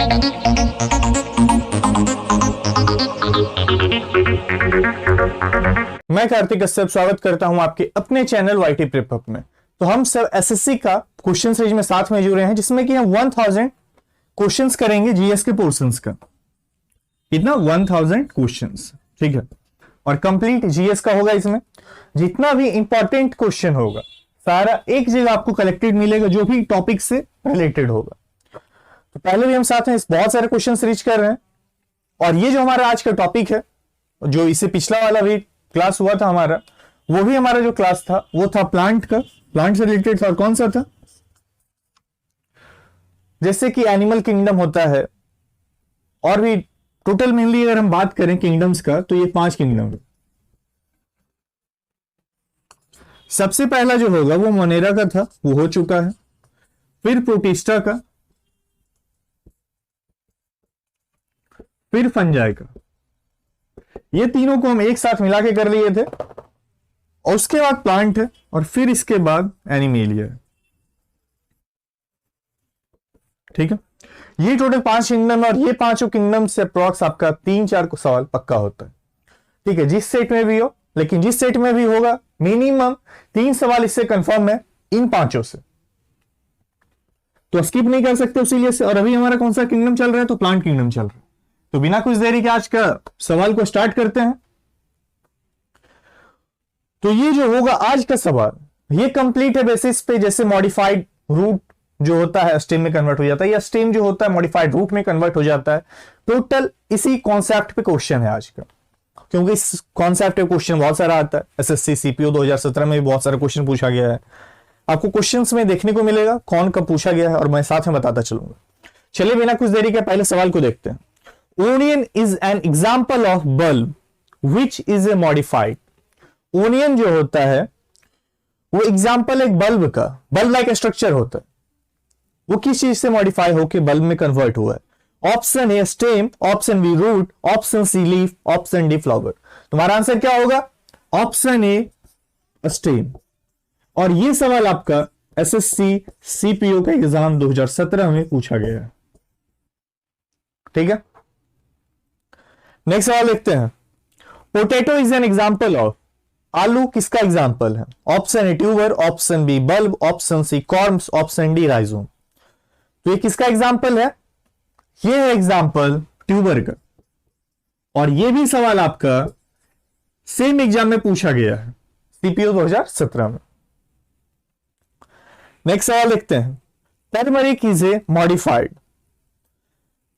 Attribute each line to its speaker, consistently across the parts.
Speaker 1: मैं कार्तिक कश्यप स्वागत करता हूं आपके अपने चैनल वाईटी प्रेप अप में। तो हम सब एसएससी का क्वेश्चन सीरीज में साथ में जुड़े हैं, जिसमें कि हम 1000 क्वेश्चंस करेंगे जीएस के पोर्शंस का। कितना? 1000 क्वेश्चंस, ठीक है। और कंप्लीट जीएस का होगा। इसमें जितना भी इंपॉर्टेंट क्वेश्चन होगा सारा एक जगह आपको कलेक्टेड मिलेगा, जो भी टॉपिक से रिलेटेड होगा। तो पहले भी हम साथ में बहुत सारे क्वेश्चन सीरीज कर रहे हैं, और ये जो हमारा आज का टॉपिक है, जो इससे पिछला वाला भी क्लास हुआ था हमारा, वो भी हमारा जो क्लास था वो था प्लांट का, प्लांट से रिलेटेड था। और कौन सा था? जैसे कि एनिमल किंगडम होता है, और भी टोटल मेनली अगर हम बात करें किंगडम्स का, तो ये 5 किंगडम है। सबसे पहला जो होगा वो मोनेरा का था, वो हो चुका है। फिर प्रोटिस्टा का, फिर फंजाई का। ये तीनों को हम एक साथ मिला के कर लिए थे, और उसके बाद प्लांट है, और फिर इसके बाद एनिमेलिया है, ठीक है। ये टोटल 5 किंगडम है, और ये पांचों किंगडम से अप्रॉक्स आपका 3-4 को सवाल पक्का होता है, ठीक है। जिस सेट में भी हो, लेकिन जिस सेट में भी होगा मिनिमम 3 सवाल इससे कंफर्म है, इन पांचों से, तो स्किप नहीं कर सकते उसीलिए से। और अभी हमारा कौन सा किंगडम चल रहा है? तो प्लांट किंगडम चल रहा है। तो बिना कुछ देरी के आज का सवाल को स्टार्ट करते हैं। तो ये जो होगा आज का सवाल, ये कंप्लीट है बेसिस पे, जैसे मॉडिफाइड रूट जो होता है स्टेम में कन्वर्ट हो जाता है, या स्टेम जो होता है मॉडिफाइड रूट में कन्वर्ट हो जाता है। टोटल इसी कॉन्सेप्ट पे क्वेश्चन है आज का, क्योंकि इस कॉन्सेप्ट पे क्वेश्चन बहुत सारा आता है। एसएससी सीपीओ 2017 में भी बहुत सारा क्वेश्चन पूछा गया है। आपको क्वेश्चंस में देखने को मिलेगा कौन कब पूछा गया है, और मैं साथ में बताता चलूंगा। चलिए बिना कुछ देरी के पहले सवाल को देखते हैं। Onion is an example of bulb which is a modified. Onion जो होता है वो एग्जाम्पल एक बल्ब का, बल्ब लाइक स्ट्रक्चर होता है, वो किस चीज से मॉडिफाई होकर बल्ब में कन्वर्ट हुआ है? Option A stem, option B root, option C leaf, option D flower. तुम्हारा आंसर क्या होगा? Option A stem. और ये सवाल आपका एसएससी सीपीओ का एग्जाम 2017 में पूछा गया है, ठीक है। नेक्स्ट सवाल देखते हैं। Potato is an example of. आलू किसका एग्जाम्पल है? Option A tuber, option B bulb, option C corms, option D rhizome. तो ये किसका एग्जाम्पल है? ये है एग्जाम्पल ट्यूबर का। और ये भी सवाल आपका सेम एग्जाम में पूछा गया है, सीपीओ 2017 में। नेक्स्ट सवाल देखते हैं। Turmeric is a modified.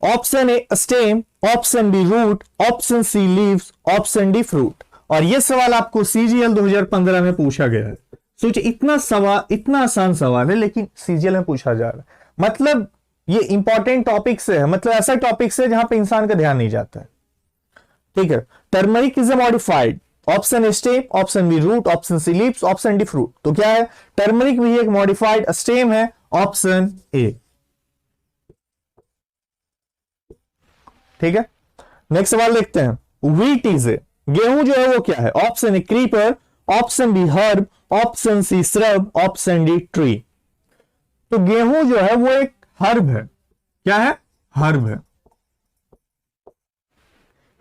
Speaker 1: Option A stem, option B root, option C leaves, option D fruit. और यह सवाल आपको सीजीएल 2015 में पूछा गया है। सोचिए, इतना सवाल, इतना आसान सवाल है, लेकिन सीजीएल में पूछा जा रहा है। मतलब ये इंपॉर्टेंट टॉपिक से है, मतलब ऐसा टॉपिक से जहां पे इंसान का ध्यान नहीं जाता है, ठीक है। Turmeric is a modified. Option A stem, option B root, option C leaves, option D fruit. तो क्या है? टर्मरिक भी एक मॉडिफाइड स्टेम है, ऑप्शन ए, ठीक है। नेक्स्ट सवाल देखते हैं। व्हीट इज ए, गेहूं जो है वो क्या है? Option A creeper, option B herb, option C shrub, option D tree. तो गेहूं जो है वो एक हर्ब है। क्या है? हर्ब है।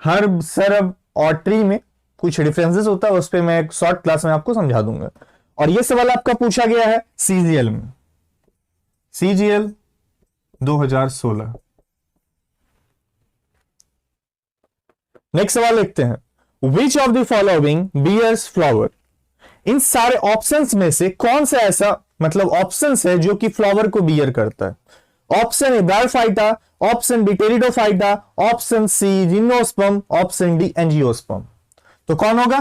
Speaker 1: हर्ब, सरब और ट्री में कुछ डिफरेंसेस होता है, उस पर मैं एक शॉर्ट क्लास में आपको समझा दूंगा। और ये सवाल आपका पूछा गया है सीजीएल में, सीजीएल 2016। नेक्स्ट सवाल देखते हैं। Which of the following bears flower. इन सारे ऑप्शंस में से कौन सा ऐसा मतलब ऑप्शंस है जो कि फ्लावर को बियर करता है? Option A bryophyta, option B pteridophyta, option C gymnosperm, option D angiosperm. तो कौन होगा?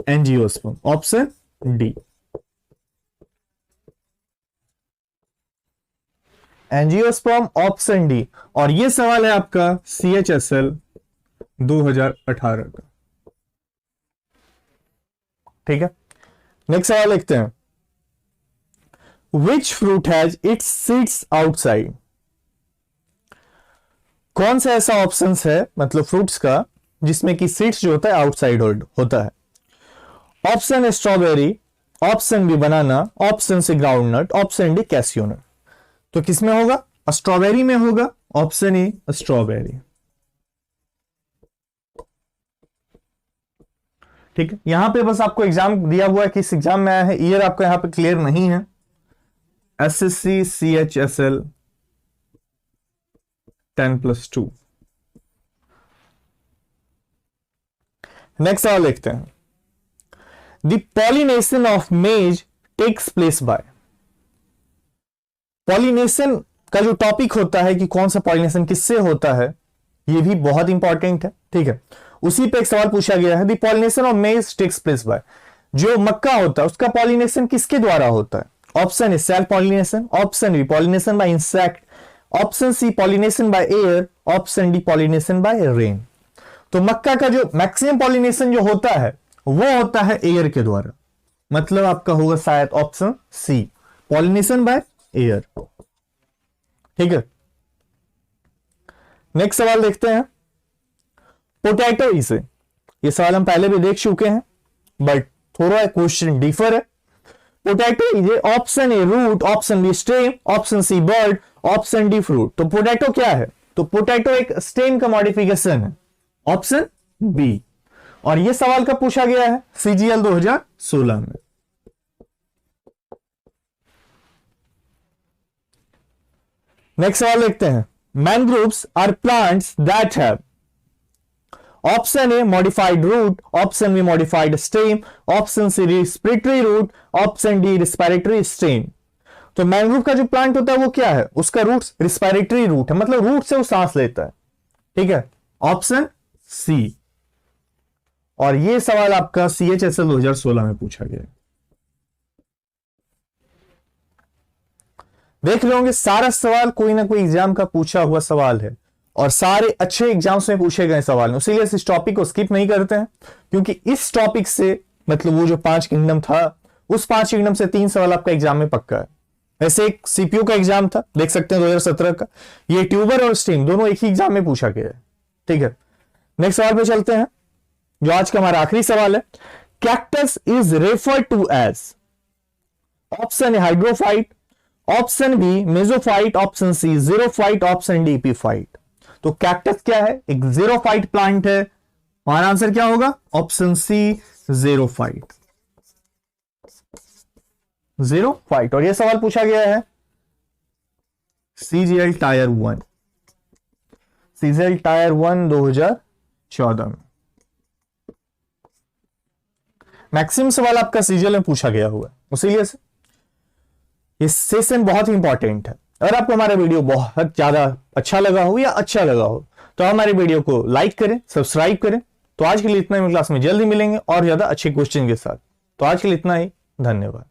Speaker 1: Angiosperm, option D, angiosperm, option D. और यह सवाल है आपका सीएचएसएल 2018 का, ठीक है। नेक्स्ट सवाल देखते हैं। Which fruit has its seeds outside. कौन सा ऐसा ऑप्शन है मतलब फ्रूट्स का जिसमें कि सीड्स जो होता है आउटसाइड होता है? Option A strawberry, option B banana, option C groundnut, option D cashew nut. तो किसमें होगा? स्ट्रॉबेरी में होगा, ऑप्शन ए स्ट्रॉबेरी। ठीक है, यहां पे बस आपको एग्जाम दिया हुआ है कि इस एग्जाम में आया है, ईयर आपका यहां पे क्लियर नहीं है। SSC CHSL 10+2। नेक्स्ट सवाल देखते हैं। The pollination of maize takes place by. Pollination का जो टॉपिक होता है कि कौन सा पॉलिनेशन किससे होता है, ये भी बहुत इंपॉर्टेंट है। ठीक है, उसी पे एक सवाल पूछा गया है, the pollination of maize takes place by. जो मक्का होता है उसका पॉलिनेशन किसके द्वारा होता है? Option A self pollination, option B pollination by insect, option C pollination by air, option D pollination by rain. तो मक्का का जो मैक्सिमम पॉलिनेशन जो होता है वो होता है एयर के द्वारा, मतलब आपका होगा शायद option C pollination by air. ठीक है, नेक्स्ट सवाल देखते हैं। पोटैटो इसे, ये सवाल हम पहले भी देख चुके हैं बट थोड़ा क्वेश्चन डिफर है। Potato is option A root, option B stem, option C bud, option D fruit. तो पोटैटो क्या है? तो पोटैटो एक स्टेम का मॉडिफिकेशन है, ऑप्शन बी। और यह सवाल कब पूछा गया है? CGL 2016 में। नेक्स्ट सवाल देखते हैं। Mangroves are plants that have option A modified root, option B modified stem, option C respiratory root, option D respiratory stem. तो मैनग्रोव का जो प्लांट होता है वो क्या है? उसका रूट रिस्पिरेटरी रूट है, मतलब रूट से वो सांस लेता है। ठीक है, ऑप्शन सी। और ये सवाल आपका CHSL 2016 में पूछा गया। देख रहे होंगे सारा सवाल कोई ना कोई एग्जाम का पूछा हुआ सवाल है और सारे अच्छे एग्जाम्स में पूछे गए सवाल, इसीलिए इस टॉपिक को स्किप नहीं करते हैं, क्योंकि इस टॉपिक से मतलब वो जो 5 किंगडम था उस 5 किंगडम से 3 सवाल आपका एग्जाम में पक्का है। वैसे एक CPU का एग्जाम था, देख सकते हैं 2017 का, ये ट्यूबर और स्टेम दोनों एक ही एग्जाम में पूछा गया है। ठीक है, नेक्स्ट सवाल पे चलते हैं जो आज का हमारा आखिरी सवाल है। Cactus is referred to as option A hydrophyte, option B mesophyte, option C xerophyte, option D epiphyte. तो कैक्टस क्या है? एक जीरोफाइट प्लांट है। हमारा आंसर क्या होगा? Option C xerophyte. जीरोफाइट। और यह सवाल पूछा गया है CGL टायर 1, CGL टायर 1 2014 में। मैक्सिमम सवाल आपका CGL में पूछा गया हुआ है, इसीलिए ये सेशन बहुत ही इंपॉर्टेंट है। अगर आपको हमारा वीडियो बहुत ज्यादा अच्छा लगा हो या अच्छा लगा हो तो हमारे वीडियो को लाइक करें, सब्सक्राइब करें। तो आज के लिए इतना ही, क्लास में जल्दी मिलेंगे और ज्यादा अच्छे क्वेश्चन के साथ। तो आज के लिए इतना ही, धन्यवाद।